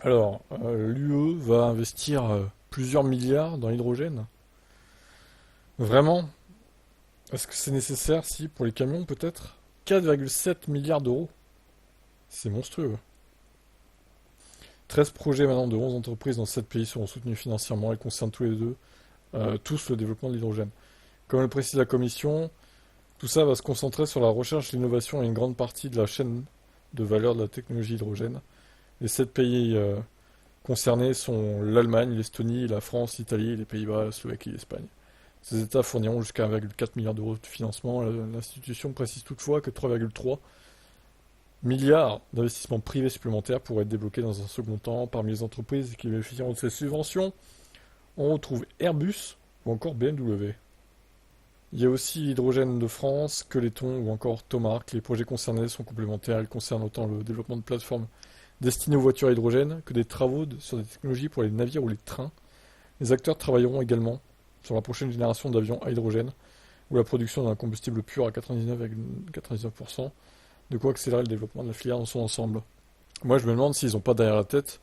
Alors, l'UE va investir plusieurs milliards dans l'hydrogène. Vraiment? Est-ce que c'est nécessaire? Si, pour les camions peut-être? 4,7 milliards d'euros. C'est monstrueux. 13 projets maintenant de 11 entreprises dans 7 pays seront soutenus financièrement et concernent tous les deux, tous le développement de l'hydrogène. Comme le précise la Commission, tout ça va se concentrer sur la recherche, l'innovation et une grande partie de la chaîne de valeur de la technologie hydrogène. Les 7 pays concernés sont l'Allemagne, l'Estonie, la France, l'Italie, les Pays-Bas, la Slovaquie et l'Espagne. Ces États fourniront jusqu'à 1,4 milliard d'euros de financement. L'institution précise toutefois que 3,3 milliards d'investissements privés supplémentaires pourraient être débloqués dans un second temps. Parmi les entreprises qui bénéficieront de ces subventions, on retrouve Airbus ou encore BMW. Il y a aussi l'hydrogène de France, Skeleton ou encore Tomark. Les projets concernés sont complémentaires. Ils concernent autant le développement de plateformes destinées aux voitures à hydrogène que des travaux sur des technologies pour les navires ou les trains. Les acteurs travailleront également sur la prochaine génération d'avions à hydrogène ou la production d'un combustible pur à 99,99%, de quoi accélérer le développement de la filière dans son ensemble. Moi, je me demande s'ils n'ont pas derrière la tête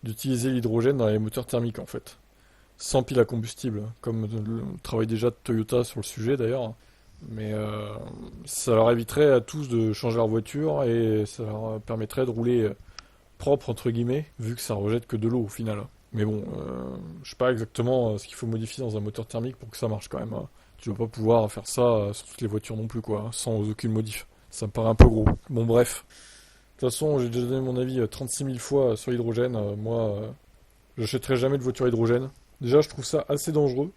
d'utiliser l'hydrogène dans les moteurs thermiques en fait, sans pile à combustible, comme le travail déjà de Toyota sur le sujet d'ailleurs. Mais ça leur éviterait à tous de changer leur voiture et ça leur permettrait de rouler propre entre guillemets, vu que ça rejette que de l'eau au final. Mais bon, je sais pas exactement ce qu'il faut modifier dans un moteur thermique pour que ça marche quand même, hein. Tu vas pas pouvoir faire ça sur toutes les voitures non plus, quoi, hein, sans aucune modif. Ça me paraît un peu gros. Bon, bref. De toute façon, j'ai déjà donné mon avis 36 000 fois sur l'hydrogène. Moi, j'achèterai jamais de voiture à hydrogène. Déjà, je trouve ça assez dangereux.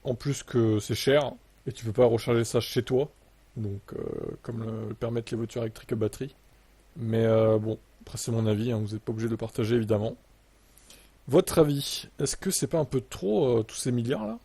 En plus que c'est cher. Et tu peux pas recharger ça chez toi. Donc, comme le permettent les voitures électriques à batterie. Mais bon, après c'est mon avis, hein, vous n'êtes pas obligé de le partager évidemment. Votre avis, est-ce que c'est pas un peu trop tous ces milliards là?